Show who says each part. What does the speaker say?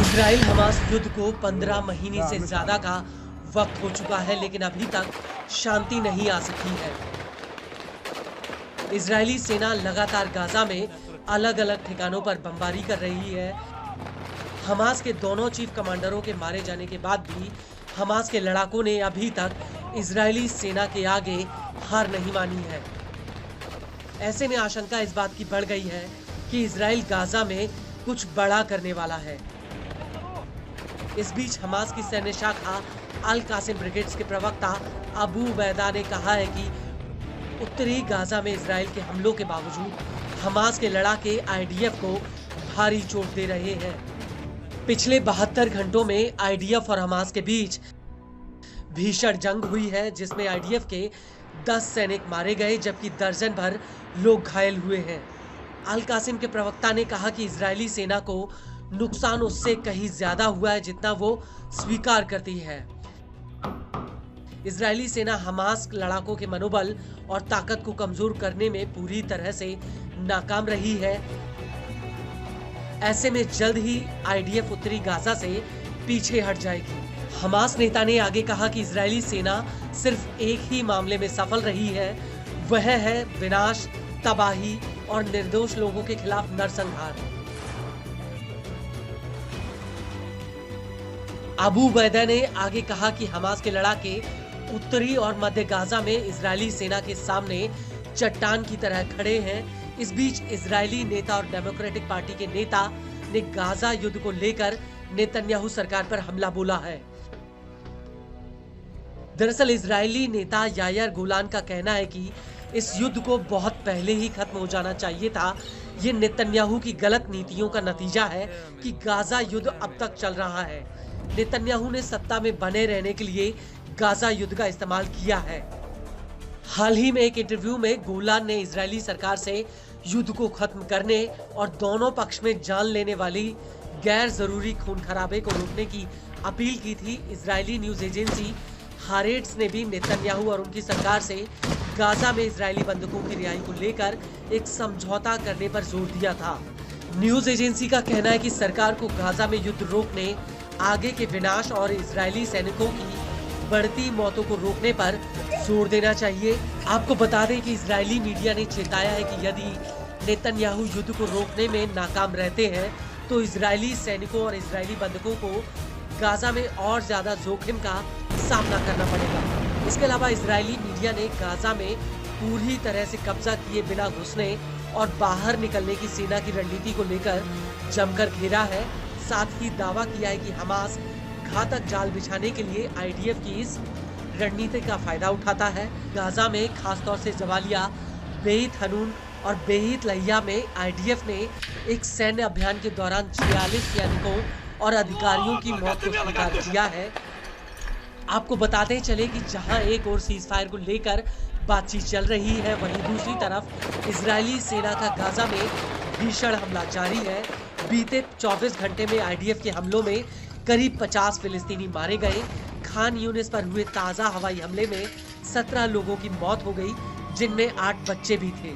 Speaker 1: Israel Hamas युद्ध को 15 महीने से ज्यादा का वक्त हो चुका है, लेकिन अभी तक शांति नहीं आ सकी है। इजरायली सेना लगातार गाजा में अलग अलग ठिकानों पर बमबारी कर रही है। हमास के दोनों चीफ कमांडरों के मारे जाने के बाद भी हमास के लड़ाकों ने अभी तक इजरायली सेना के आगे हार नहीं मानी है। ऐसे में आशंका इस बात की बढ़ गई है कि इजराइल गाजा में कुछ बड़ा करने वाला है। इस बीच हमास की सैन्य शाखा अल कासिम ब्रिगेड्स के प्रवक्ता अबू उबैदा ने कहा है कि उत्तरी गाजा में इजराइल के हमलों के बावजूद हमास के लड़ाके आईडीएफ को भारी चोट दे रहे हैं। पिछले 72 घंटों में आईडीएफ और हमास के बीच भीषण जंग हुई है, जिसमें आईडीएफ के 10 सैनिक मारे गए जबकि दर्जन भर लोग घायल हुए हैं। अल कासिम के प्रवक्ता ने कहा कि इजरायली सेना को नुकसान उससे कहीं ज्यादा हुआ है जितना वो स्वीकार करती है। इजरायली सेना हमास लड़ाकों के मनोबल और ताकत को कमजोर करने में पूरी तरह से नाकाम रही है। ऐसे में जल्द ही आईडीएफ उत्तरी गाजा से पीछे हट जाएगी। हमास नेता ने आगे कहा कि इजरायली सेना सिर्फ एक ही मामले में सफल रही है, वह है विनाश, तबाही और निर्दोष लोगों के खिलाफ नरसंहार। अबू उबैदा ने आगे कहा कि हमास के लड़ाके उत्तरी और मध्य गाजा में इजरायली सेना के सामने चट्टान की तरह खड़े हैं। इस बीच इजरायली नेता और डेमोक्रेटिक पार्टी के नेता ने गाजा युद्ध को लेकर नेतन्याहू सरकार पर हमला बोला है। दरअसल इजरायली नेता यायर गोलान का कहना है कि इस युद्ध को बहुत पहले ही खत्म हो जाना चाहिए था। ये नेतन्याहू की गलत नीतियों का नतीजा है कि गाजा युद्ध अब तक चल रहा है। नेतन्याहू ने सत्ता में बने रहने के लिए गाजा युद्ध का इस्तेमाल किया है। हाल ही में एक इंटरव्यू में गोलान ने इजरायली सरकार से युद्ध को खत्म करने और दोनों पक्ष में जान लेने वाली गैर जरूरी खून खराबे को रोकने की अपील की थी। इजरायली न्यूज एजेंसी हारेट्स ने भी नेतन्याहू और उनकी सरकार से गाजा में इजरायली बंधकों की रिहाई को लेकर एक समझौता करने पर जोर दिया था। न्यूज एजेंसी का कहना है कि सरकार को गाजा में युद्ध रोकने, आगे के विनाश और इजरायली सैनिकों की बढ़ती मौतों को रोकने पर जोर देना चाहिए। आपको बता दें कि इजरायली मीडिया ने चेताया है कि यदि नेतन्याहू युद्ध को रोकने में नाकाम रहते हैं तो इजरायली सैनिकों और इजरायली बंधकों को गाजा में और ज्यादा जोखिम का सामना करना पड़ेगा। इसके अलावा इजरायली मीडिया ने गाजा में पूरी तरह से कब्जा किए बिना घुसने और बाहर निकलने की सेना की रणनीति को लेकर जमकर घेरा है। साथ ही दावा किया है कि हमास घातक जाल बिछाने के लिए आईडीएफ की इस रणनीति का फायदा उठाता है। गाजा में खासतौर से जवालिया, बेइत हनून और बेइत लहिया में आईडीएफ ने एक सैन्य अभियान के दौरान 46 सैनिकों और अधिकारियों की मौत को स्वीकार किया है। आपको बताते चले कि जहां एक ओर सीज फायर को लेकर बातचीत चल रही है, वहीं दूसरी तरफ इजरायली सेना का गाजा में भीषण हमला जारी है। बीते 24 घंटे में आईडीएफ के हमलों में करीब 50 फिलिस्तीनी मारे गए। खान यूनिस पर हुए ताजा हवाई हमले में 17 लोगों की मौत हो गई, जिनमें 8 बच्चे भी थे।